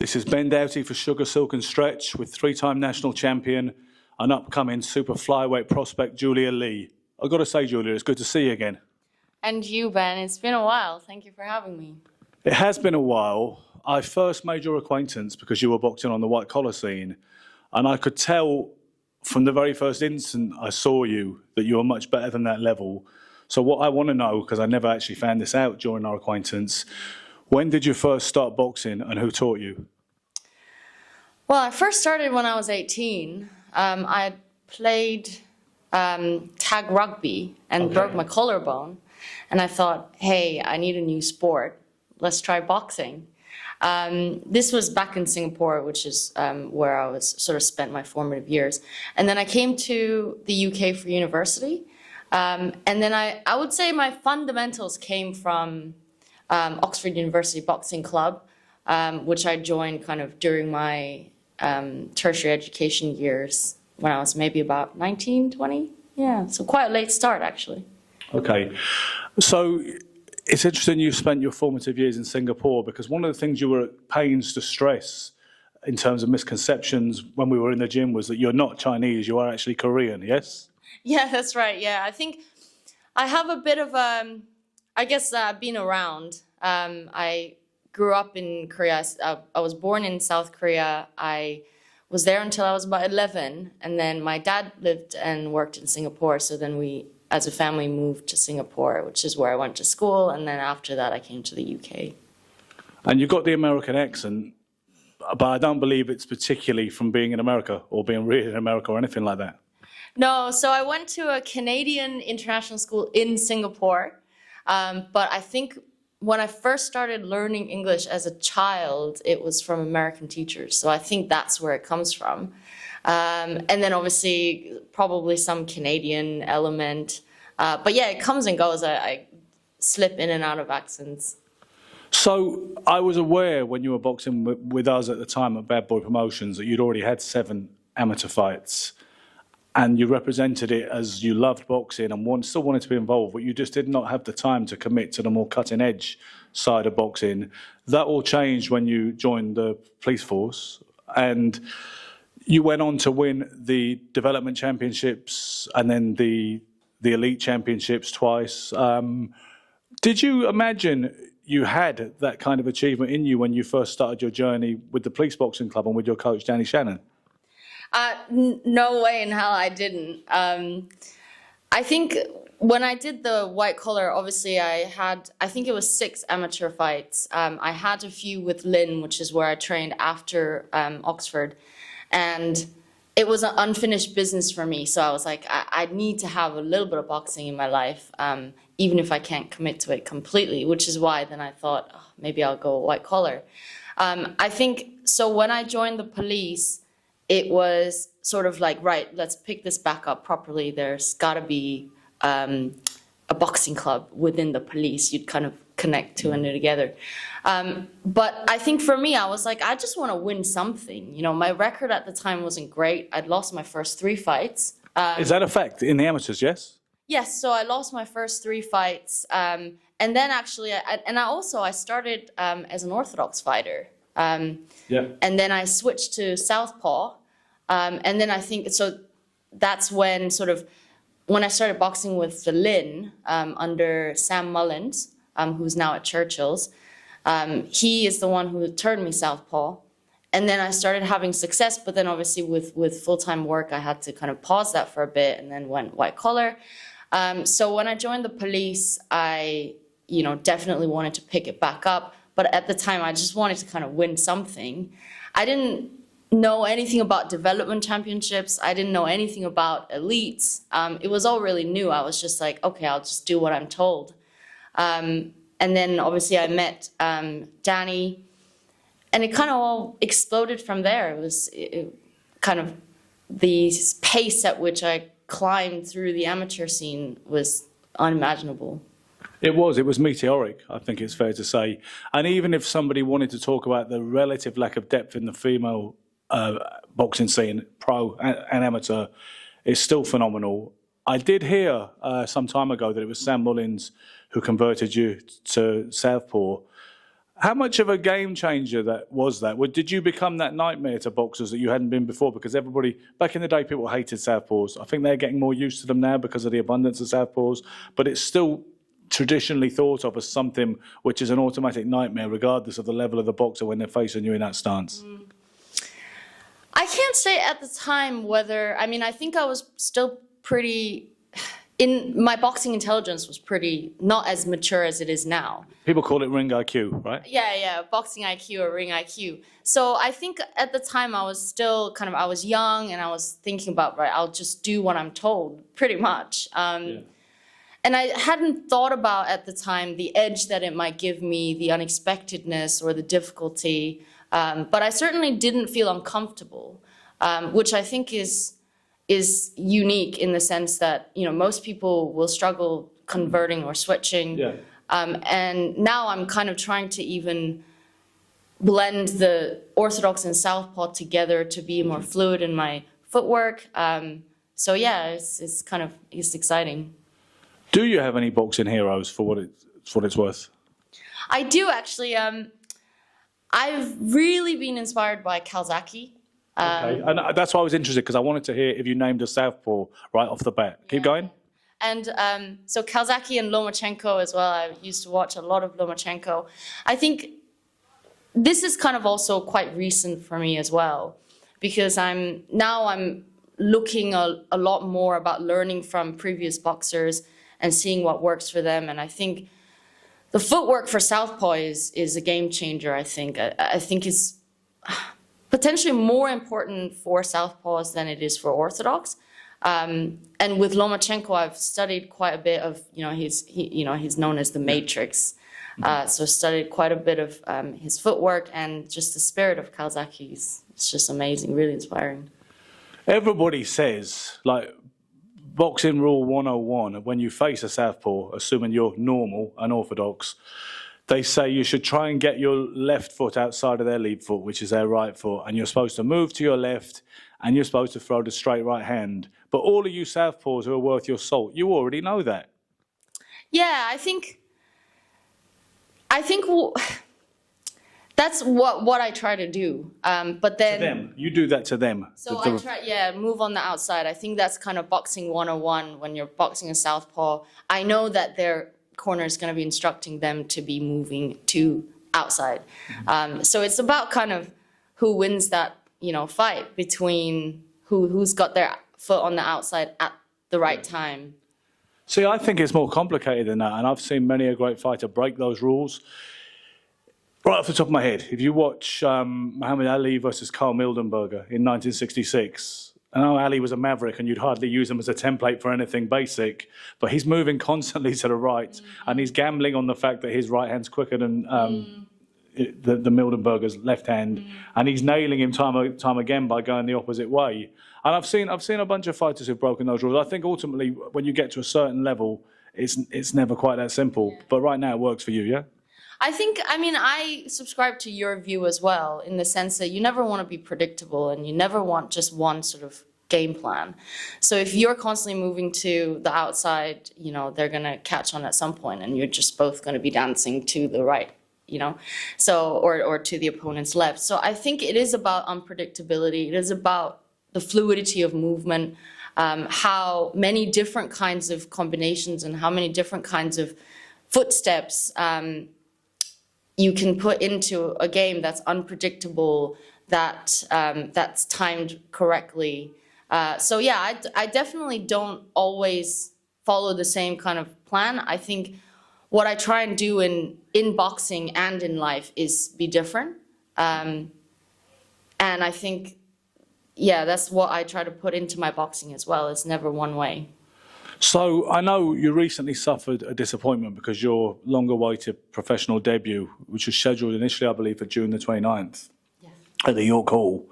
This is Ben Doughty for Sugar, Silk and Stretch with three-time national champion and upcoming super flyweight prospect Julia Lee. I've got to say, Julia, it's good to see you again. And you, Ben. It's been a while. Thank you for having me. It has been a while. I first made your acquaintance because you were boxing on the white-collar scene, and I could tell from the very first instant I saw you that you were much better than that level. So what I want to know, because I never actually found this out during our acquaintance, when did you first start boxing and who taught you? Well, I first started when I was 18. I played tag rugby and broke my collarbone. And I thought, hey, I need a new sport. Let's try boxing. This was back in Singapore, which is where I was sort of spent my formative years. And then I came to the UK for university. And then I would say my fundamentals came from Oxford University Boxing Club, which I joined kind of during my tertiary education years when I was maybe about 19, 20. Yeah, so quite a late start, actually. Okay, so it's interesting you spent your formative years in Singapore, because one of the things you were at pains to stress in terms of misconceptions when we were in the gym was that you're not Chinese, you are actually Korean, yes? Yeah, that's right. Yeah, I think I have a bit of I guess being around. I grew up in Korea. I was born in South Korea. I was there until I was about 11, and then my dad lived and worked in Singapore, so then we, as a family, moved to Singapore, which is where I went to school, and then after that I came to the UK. And you've got the American accent, but I don't believe it's particularly from being in America or being reared in America or anything like that. No, so I went to a Canadian international school in Singapore, but I think when I first started learning English as a child, it was from American teachers, so I think that's where it comes from. And then obviously probably some Canadian element. But yeah, it comes and goes. I slip in and out of accents. So I was aware when you were boxing with us at the time at Bad Boy Promotions that you'd already had 7 amateur fights, and you represented it as you loved boxing and still wanted to be involved, but you just did not have the time to commit to the more cutting-edge side of boxing. That all changed when you joined the police force, and you went on to win the development championships and then the elite championships twice. Did you imagine you had that kind of achievement in you when you first started your journey with the police boxing club and with your coach, Danny Shannon? No way in hell I didn't. I think when I did the white collar, obviously I think it was 6 amateur fights. I had a few with Lynn, which is where I trained after Oxford. And it was an unfinished business for me. So I was like, I need to have a little bit of boxing in my life, even if I can't commit to it completely, which is why then I thought, oh, maybe I'll go white collar. I think, so when I joined the police, it was sort of like, right, let's pick this back up properly. There's got to be a boxing club within the police. You'd kind of connect two and two together. But I think for me, I was like, I just want to win something. You know, my record at the time wasn't great. I'd lost my first 3 fights. Is that a fact in the amateurs, yes? Yes, so I lost my first 3 fights. And then actually, I started as an orthodox fighter. And then I switched to Southpaw. And then I think, so that's when when I started boxing with the Lynn under Sam Mullins, who's now at Churchill's. He is the one who turned me Southpaw. And then I started having success, but then obviously with full-time work, I had to kind of pause that for a bit and then went white collar. So when I joined the police, I, definitely wanted to pick it back up. But at the time, I just wanted to kind of win something. I didn't know anything about development championships. I didn't know anything about elites. It was all really new. I was just like, okay, I'll just do what I'm told. And then obviously I met Danny, and it kind of all exploded from there. It was kind of the pace at which I climbed through the amateur scene was unimaginable. It was meteoric, I think it's fair to say. And even if somebody wanted to talk about the relative lack of depth in the female boxing scene, pro and amateur, it's still phenomenal. I did hear some time ago that it was Sam Mullins who converted you to Southpaw. How much of a game changer that was that? Did you become that nightmare to boxers that you hadn't been before? Because everybody, back in the day, people hated southpaws. I think they're getting more used to them now because of the abundance of southpaws, but it's still traditionally thought of as something which is an automatic nightmare, regardless of the level of the boxer when they're facing you in that stance. I can't say at the time whether, I mean, I think I was still pretty, my boxing intelligence was pretty, not as mature as it is now. People call it ring IQ, right? Yeah, boxing IQ or ring IQ. So I think at the time I was still I was young and I was thinking about, right, I'll just do what I'm told, pretty much. And I hadn't thought about at the time the edge that it might give me, the unexpectedness or the difficulty. But I certainly didn't feel uncomfortable, which I think is unique in the sense that, most people will struggle converting or switching. Yeah. And now I'm kind of trying to even blend the orthodox and southpaw together to be more fluid in my footwork. So yeah, it's exciting. Do you have any boxing heroes for what it's worth? I do actually. I've really been inspired by Calzaghe. Okay, and that's why I was interested, because I wanted to hear if you named a southpaw right off the bat. Keep going. And so Calzaghe and Lomachenko as well. I used to watch a lot of Lomachenko. I think this is kind of also quite recent for me as well, because I'm looking a lot more about learning from previous boxers and seeing what works for them. And I think the footwork for southpaw is a game changer, I think. I think it's potentially more important for southpaws than it is for orthodox. And with Lomachenko, I've studied quite a bit of, he's known as the Matrix. So studied quite a bit of his footwork, and just the spirit of Calzaghe. It's just amazing, really inspiring. Everybody says, like, boxing rule 101, when you face a southpaw, assuming you're normal and orthodox, they say you should try and get your left foot outside of their lead foot, which is their right foot, and you're supposed to move to your left, and you're supposed to throw the straight right hand. But all of you southpaws who are worth your salt, you already know that. Yeah, I think that's what I try to do. But then... To them. You do that to them. So I try, move on the outside. I think that's kind of boxing 101 when you're boxing a southpaw. I know that their corner is going to be instructing them to be moving to outside. So it's about kind of who wins that, fight between who's got their foot on the outside at the right time. See, I think it's more complicated than that, and I've seen many a great fighter break those rules. Right off the top of my head, if you watch Muhammad Ali versus Carl Mildenberger in 1966, I know Ali was a maverick and you'd hardly use him as a template for anything basic, but he's moving constantly to the right, and he's gambling on the fact that his right hand's quicker than the Mildenberger's left hand, and he's nailing him time again by going the opposite way. And I've seen a bunch of fighters who've broken those rules. I think ultimately, when you get to a certain level, it's never quite that simple. Yeah. But right now, it works for you, yeah? I subscribe to your view as well, in the sense that you never want to be predictable and you never want just one sort of game plan. So if you're constantly moving to the outside, they're going to catch on at some point and you're just both going to be dancing to the right, so, or to the opponent's left. So I think it is about unpredictability. It is about the fluidity of movement, how many different kinds of combinations and how many different kinds of footsteps you can put into a game that's unpredictable, that's timed correctly. So yeah, I definitely don't always follow the same kind of plan. I think what I try and do in boxing and in life is be different. And I think, that's what I try to put into my boxing as well. It's never one way. So I know you recently suffered a disappointment because your long-awaited professional debut, which was scheduled initially, I believe, for June the 29th, at the York Hall,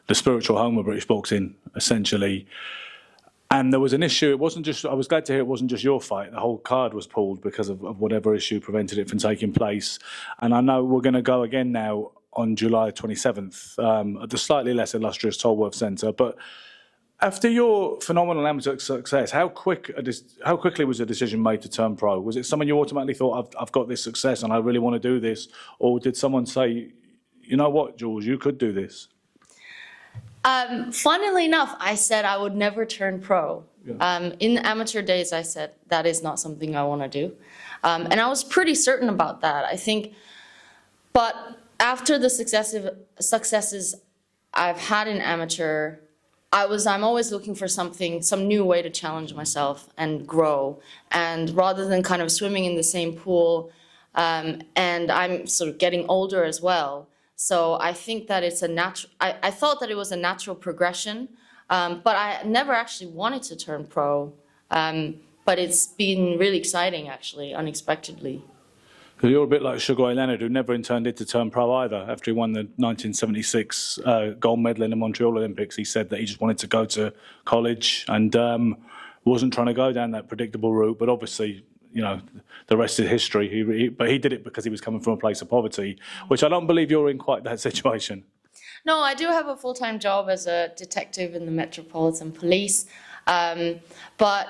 the spiritual home of British boxing, essentially. And there was an issue. It wasn't just, I was glad to hear it wasn't just your fight. The whole card was pulled because of whatever issue prevented it from taking place. And I know we're going to go again now on July 27th at the slightly less illustrious Tolworth Centre. But After your phenomenal amateur success, how quickly was the decision made to turn pro? Was it someone you automatically thought, I've got this success and I really want to do this? Or did someone say, you know what, Jules, you could do this? Funnily enough, I said I would never turn pro. Yeah. In the amateur days, I said that is not something I want to do. And I was pretty certain about that, I think. But after the successes I've had in amateur, I'm always looking for some new way to challenge myself and grow. And rather than kind of swimming in the same pool, and I'm sort of getting older as well. So I think that it's a natural, I thought that it was a natural progression, but I never actually wanted to turn pro. But it's been really exciting, actually, unexpectedly. You're a bit like Sugar Ray Leonard, who never intended to turn pro either. After he won the 1976 gold medal in the Montreal Olympics, he said that he just wanted to go to college and wasn't trying to go down that predictable route. But obviously, you know, the rest is history. But he did it because he was coming from a place of poverty, which I don't believe you're in quite that situation. No, I do have a full-time job as a detective in the Metropolitan Police. But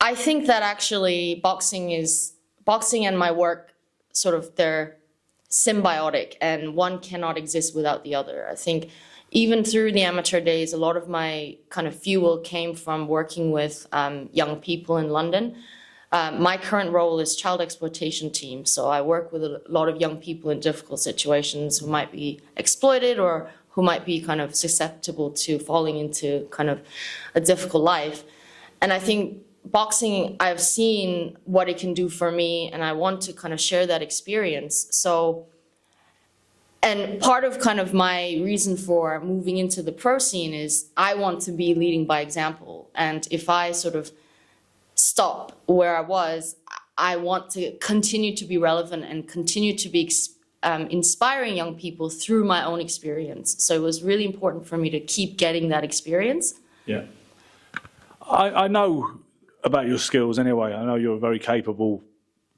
I think that actually boxing and my work, sort of, they're symbiotic, and one cannot exist without the other. I think even through the amateur days, a lot of my kind of fuel came from working with young people in London. My current role is child exploitation team, so I work with a lot of young people in difficult situations who might be exploited or who might be kind of susceptible to falling into kind of a difficult life. And I think boxing, I've seen what it can do for me, and I want to kind of share that experience. So, and part of kind of my reason for moving into the pro scene is I want to be leading by example. And if I sort of stop where I was, I want to continue to be relevant and continue to be inspiring young people through my own experience. So it was really important for me to keep getting that experience. Yeah. I know about your skills anyway. I know you're a very capable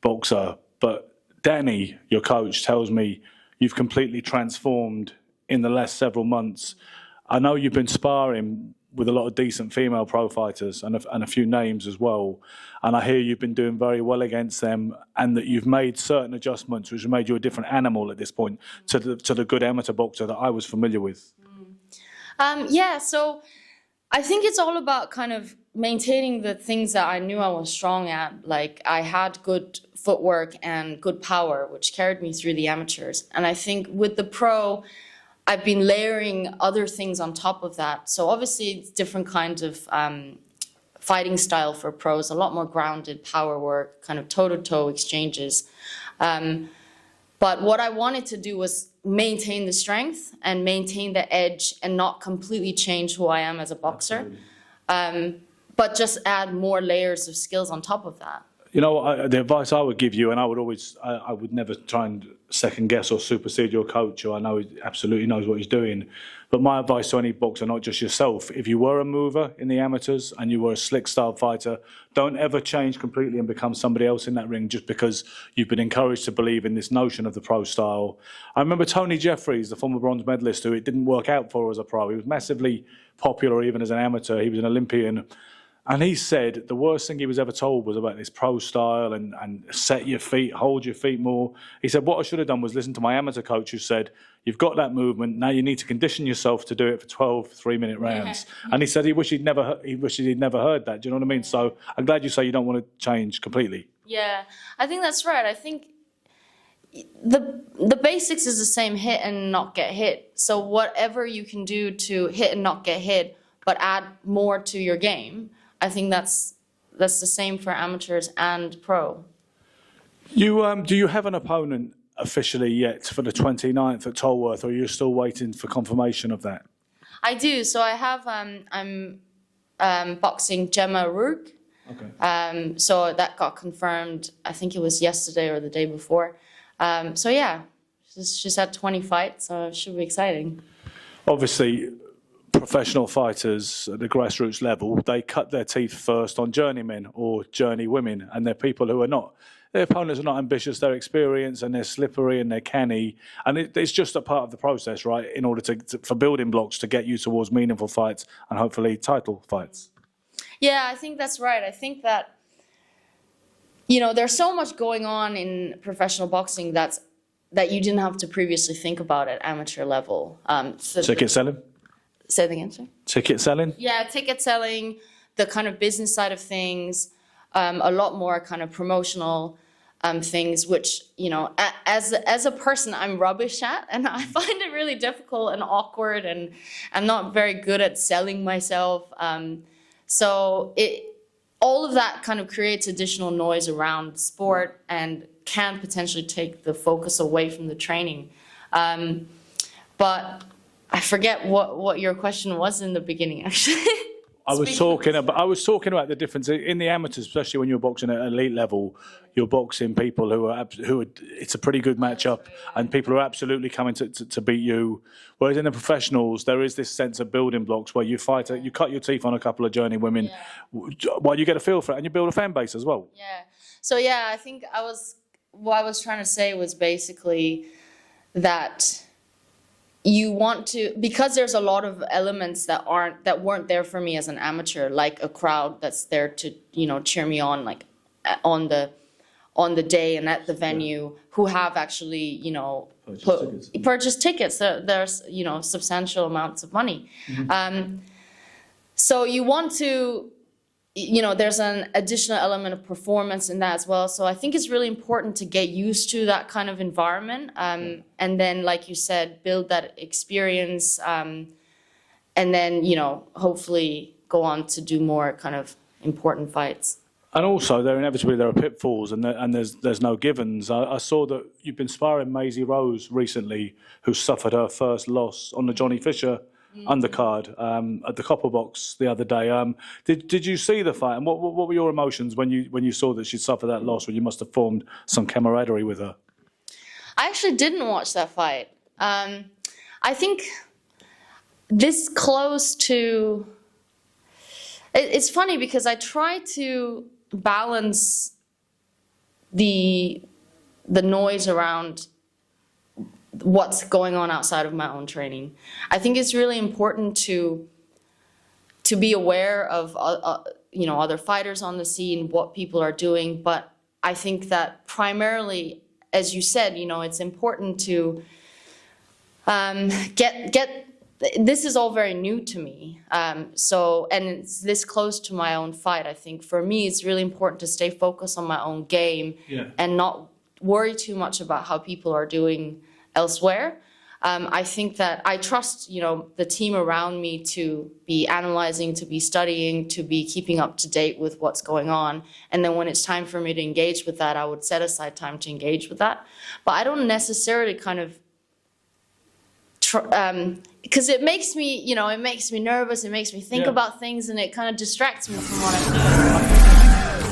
boxer, but Danny, your coach, tells me you've completely transformed in the last several months. I know you've been sparring with a lot of decent female pro fighters and a few names as well. And I hear you've been doing very well against them, and that you've made certain adjustments which have made you a different animal at this point to the good amateur boxer that I was familiar with. Yeah, so I think it's all about kind of maintaining the things that I knew I was strong at. Like, I had good footwork and good power, which carried me through the amateurs. And I think with the pro, I've been layering other things on top of that. So obviously it's different kinds of fighting style for pros, a lot more grounded power work, kind of toe-to-toe exchanges. But what I wanted to do was maintain the strength and maintain the edge and not completely change who I am as a boxer, but just add more layers of skills on top of that. You know, the advice I would give you, and I would never try and second guess or supersede your coach, who I know absolutely knows what he's doing. But my advice to any boxer, not just yourself, if you were a mover in the amateurs and you were a slick style fighter, don't ever change completely and become somebody else in that ring just because you've been encouraged to believe in this notion of the pro style. I remember Tony Jeffries, the former bronze medalist, who it didn't work out for as a pro. He was massively popular even as an amateur. He was an Olympian. And he said the worst thing he was ever told was about this pro style and set your feet, hold your feet more. He said, what I should have done was listen to my amateur coach who said, you've got that movement, now you need to condition yourself to do it for 12 3-minute rounds. Yeah. And he said he wished he'd never heard that. Do you know what I mean? So I'm glad you say you don't want to change completely. Yeah, I think that's right. I think the basics is the same, hit and not get hit. So whatever you can do to hit and not get hit, but add more to your game, I think that's the same for amateurs and pro. Do you have an opponent officially yet for the 29th at Tolworth, or are you still waiting for confirmation of that? I do. So I have. I'm boxing Gemma Rourke. Okay. So that got confirmed. I think it was yesterday or the day before. So yeah, she's had 20 fights, so it should be exciting. Obviously, professional fighters at the grassroots level, they cut their teeth first on journeymen or journeywomen, and they're people who are not. Their opponents are not ambitious, they're experienced and they're slippery and they're canny. And it's just a part of the process, right, in order for building blocks to get you towards meaningful fights and hopefully title fights. Yeah, I think that's right. I think that, there's so much going on in professional boxing that you didn't have to previously think about at amateur level. Ticket selling? Say that again, sir? Ticket selling? Yeah, ticket selling, the kind of business side of things, a lot more kind of promotional things, which, as a person, I'm rubbish at, and I find it really difficult and awkward, and I'm not very good at selling myself. So all of that kind of creates additional noise around the sport and can potentially take the focus away from the training. But I forget what your question was in the beginning, actually. I was talking about the difference in the amateurs, especially when you're boxing at elite level. You're boxing people who are it's a pretty good matchup, and people are absolutely coming to beat you. Whereas in the professionals, there is this sense of building blocks where you fight, you cut your teeth on a couple of journey women, while you get a feel for it, and you build a fan base as well. Yeah. So I think what I was trying to say was basically that you want to, because there's a lot of elements that weren't there for me as an amateur, like a crowd that's there to cheer me on, like on the day and at the venue, who have actually purchased tickets. There's substantial amounts of money. So you want to, there's an additional element of performance in that as well. So I think it's really important to get used to that kind of environment, and then, like you said, build that experience, and then hopefully go on to do more kind of important fights. And also, there are pitfalls, and there's no givens. I saw that you've been sparring Maisy Rose recently, who suffered her first loss on the Johnny Fisher undercard at the Copper Box the other day. Did you see the fight, and what were your emotions when you saw that she'd suffered that loss? When you must have formed some camaraderie with her. I actually didn't watch that fight. I think this close to. It's funny because I try to balance the noise around what's going on outside of my own training. I think it's really important to be aware of other fighters on the scene, what people are doing. But I think that primarily, as you said, it's important to get. This is all very new to me. And it's this close to my own fight. I think for me, it's really important to stay focused on my own game and not worry too much about how people are doing elsewhere. I think that I trust, the team around me to be analyzing, to be studying, to be keeping up to date with what's going on. And then when it's time for me to engage with that, I would set aside time to engage with that. But I don't necessarily kind of, because it makes me, nervous. It makes me think about things, and it kind of distracts me from what I'm doing.